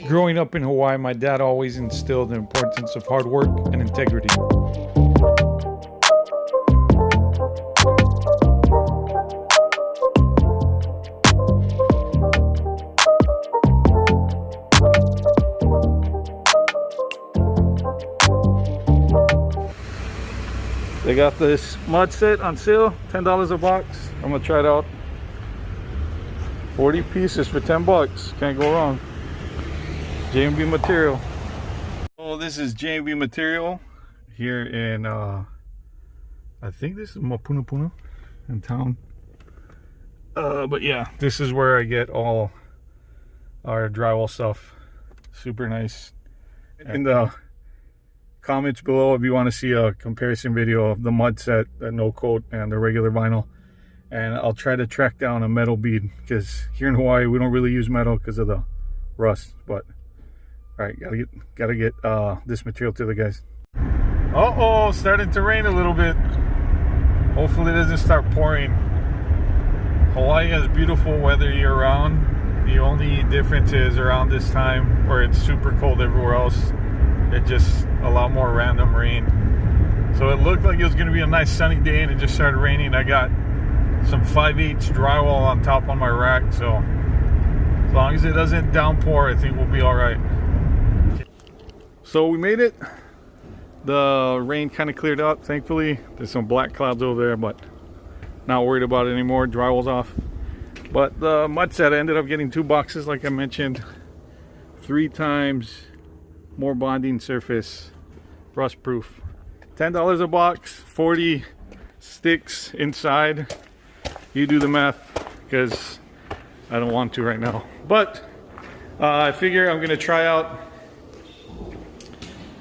Growing up in Hawaii, my dad always instilled the importance of hard work and integrity. They got this mud set on sale, $10 a box. I'm gonna try it out. 40 pieces for 10 bucks. Can't go wrong. J&B Material. Oh, this is J&B Material here in I think this is Mapuna in town. But yeah, this is where I get all our drywall stuff. Super nice. In the comments below if you want to see a comparison video of the mud set, the no coat, and the regular vinyl. And I'll try to track down a metal bead, because here in Hawaii we don't really use metal because of the rust. But all right, gotta get this material to the guys. Uh-oh, starting to rain a little bit. Hopefully it doesn't start pouring. Hawaii has beautiful weather year round. The only difference is around this time where it's super cold everywhere else, it just a lot more random rain. So it looked like it was going to be a nice sunny day, and it just started raining. I got some 5/8 drywall on top on my rack, so as long as it doesn't downpour, I think we'll be all right. So we made it. The rain kind of cleared up, thankfully. There's some black clouds over there, but not worried about it anymore. Drywall's off. But the mud set, I ended up getting 2 boxes, like I mentioned. 3 times more bonding surface, rust proof. $10 a box, 40 sticks inside. You do the math, because I don't want to right now. But I figure I'm gonna try out.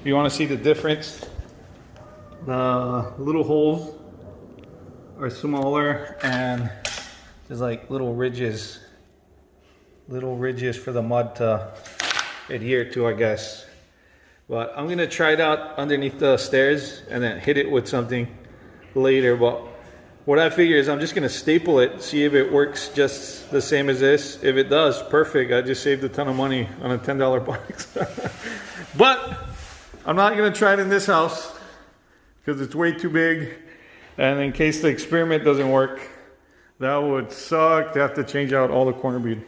You want to see the difference? The little holes are smaller, and there's like little ridges for the mud to adhere to, I guess. But I'm gonna try it out underneath the stairs and then hit it with something later. But what I figure is I'm just gonna staple it, see if it works just the same as this. If it does, perfect. I just saved a ton of money on a $10 box. But I'm not gonna try it in this house because it's way too big. And in case the experiment doesn't work, that would suck to have to change out all the corner bead.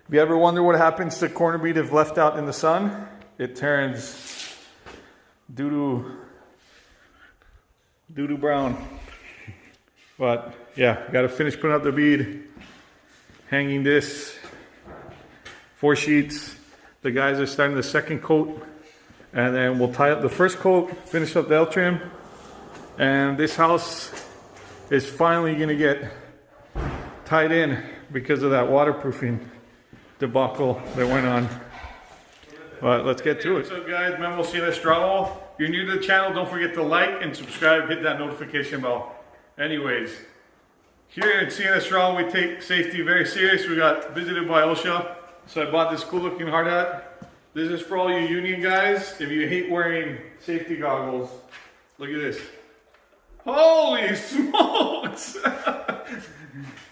If you ever wonder what happens to corner bead if left out in the sun, it turns doo-doo brown. But yeah, gotta finish putting up the bead, hanging this, 4 sheets. The guys are starting the second coat, and then we'll tie up the first coat, finish up the L trim, and this house is finally gonna get tied in because of that waterproofing debacle that went on. But let's get to it. What's up, guys? Memo CNS Drywall. If you're new to the channel, don't forget to like and subscribe, hit that notification bell. Anyways, here at CNS Drywall, we take safety very serious. We got visited by OSHA, so I bought this cool looking hard hat. This is for all you union guys. If you hate wearing safety goggles, look at this. Holy smokes!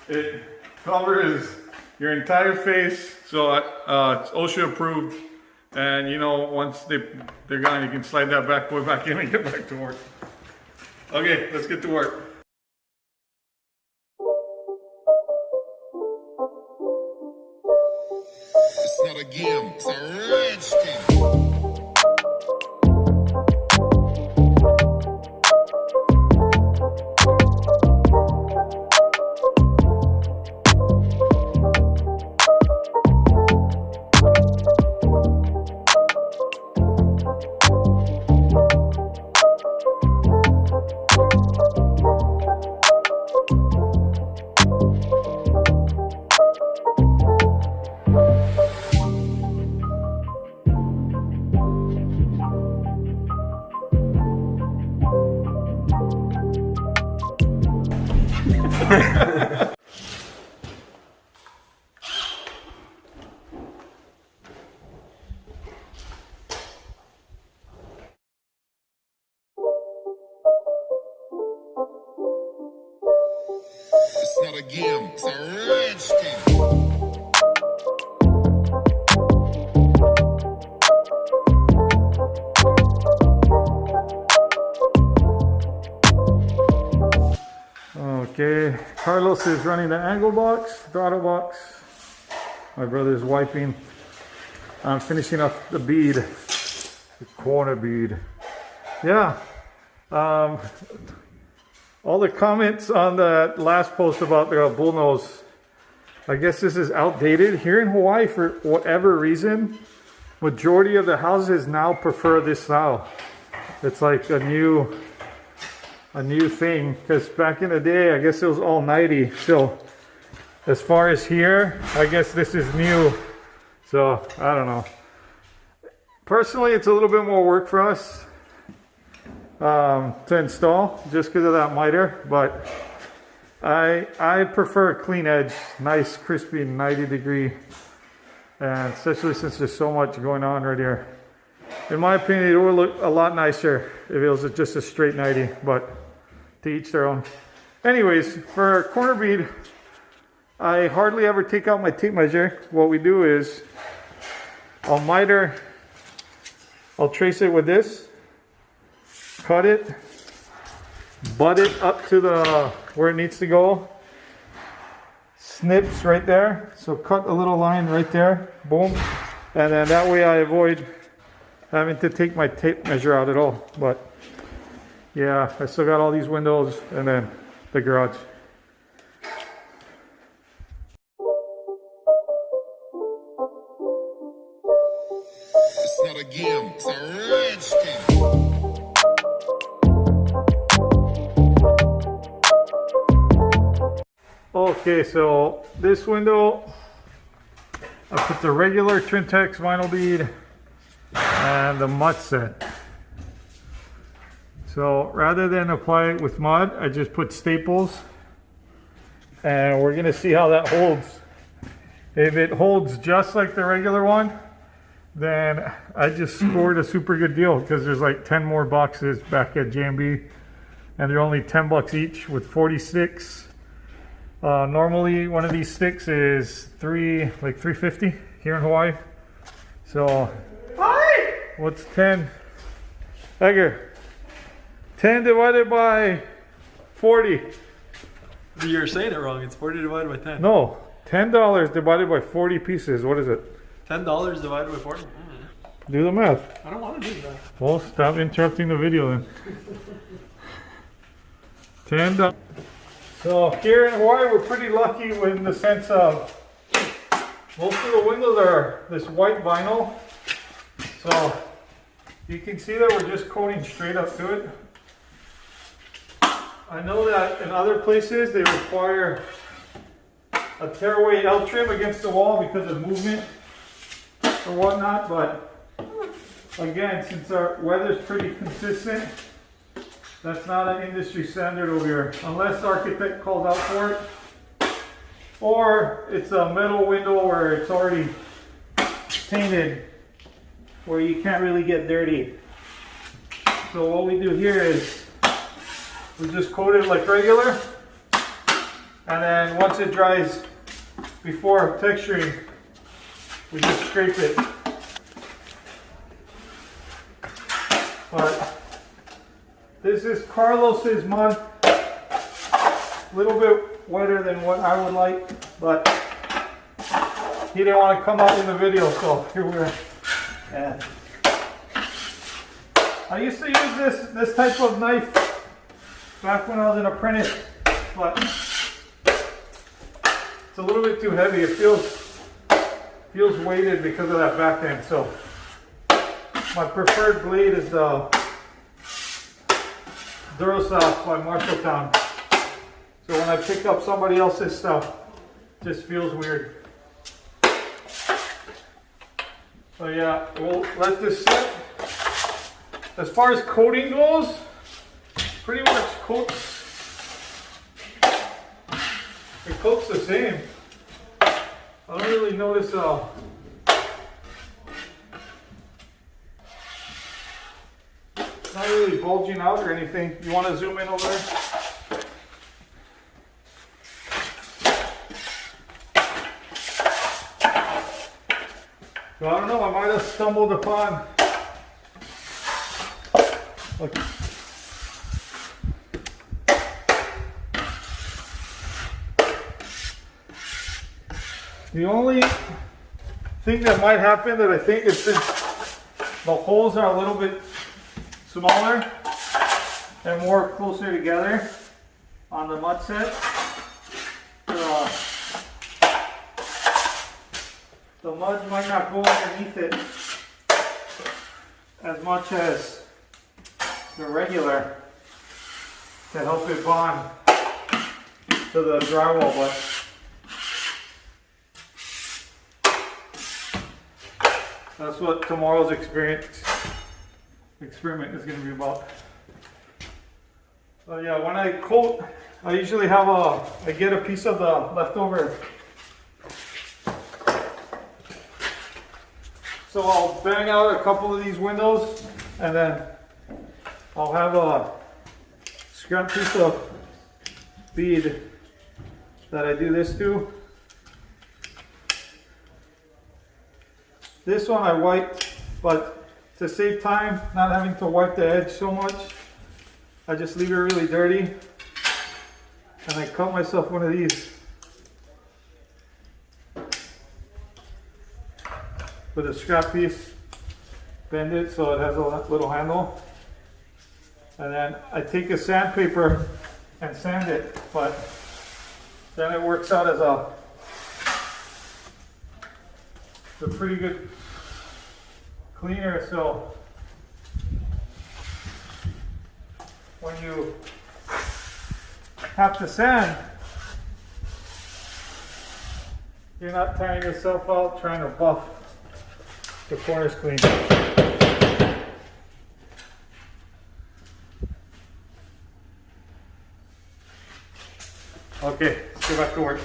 It covers your entire face, so it's OSHA approved. And you know, once they're gone, you can slide that bad boy back in and get back to work. Okay, let's get to work. It's not a game, it's a rich thing. It's not a game, it's a rich thing. Carlos is running the angle box, throttle box. My brother's wiping. I'm finishing up the bead, the corner bead. Yeah. All the comments on the last post about the bullnose, I guess this is outdated. Here in Hawaii, for whatever reason, majority of the houses now prefer this style. It's like a new thing, because back in the day, I guess it was all 90. So as far as here, I guess this is new. So I don't know. Personally, it's a little bit more work for us to install, just because of that miter, but I prefer a clean edge, nice crispy 90-degree, and especially since there's so much going on right here. In my opinion, it would look a lot nicer if it was just a straight 90, but to each their own. Anyways, for corner bead, I hardly ever take out my tape measure. What we do is I'll miter, I'll trace it with this, cut it, butt it up to the where it needs to go, snips right there, so cut a little line right there, boom, and then that way I avoid having to take my tape measure out at all. But yeah, I still got all these windows and then the garage. It's not a game, it's a rich thing. Okay, so this window, I put the regular Trintex vinyl bead and the mud set. So rather than apply it with mud, I just put staples, and we're gonna see how that holds. If it holds just like the regular one, then I just scored a super good deal, because there's like 10 more boxes back at JMB, and they're only 10 bucks each with 40 sticks. Normally one of these sticks is like $3.50 here in Hawaii. So what's 10? Edgar, 10 divided by 40. You're saying it wrong. It's 40 divided by 10. No, $10 divided by 40 pieces. What is it? $10 divided by 40. Do the math. I don't want to do that. Well, stop interrupting the video then. $10. So here in Hawaii, we're pretty lucky in the sense of most of the windows are this white vinyl. So you can see that we're just coating straight up to it. I know that in other places they require a tearaway L trim against the wall because of movement or whatnot, but again, since our weather's pretty consistent, that's not an industry standard over here, unless the architect calls out for it, or it's a metal window where it's already painted, where you can't really get dirty. So what we do here is we just coat it like regular, and then once it dries, before texturing, we just scrape it. But this is Carlos's mud. A little bit wetter than what I would like, but he didn't want to come out in the video, so here we are. And I used to use this type of knife back when I was an apprentice, but it's a little bit too heavy. It feels weighted because of that back end. So my preferred blade is the Duracell by Marshalltown. So when I pick up somebody else's stuff, it just feels weird. So yeah, we'll let this sit. As far as coating goes, pretty much it coats the same. I don't really notice it's not really bulging out or anything. You want to zoom in over there? So I don't know, I might have stumbled upon The only thing that might happen that I think is since the holes are a little bit smaller and more closer together on the mud set, the mud might not go underneath it as much as the regular to help it bond to the drywall, but that's what tomorrow's experiment is going to be about. So yeah, when I coat, I usually have I get a piece of the leftover. So I'll bang out a couple of these windows, and then I'll have a scrap piece of bead that I do this to. This one I wipe, but to save time, not having to wipe the edge so much, I just leave it really dirty, and I cut myself one of these with a scrap piece, bend it so it has a little handle, and then I take a sandpaper and sand it, but then it works out as a pretty good cleaner. So when you have to sand, you're not tiring yourself out trying to buff the corners clean. Okay, let's go back to work.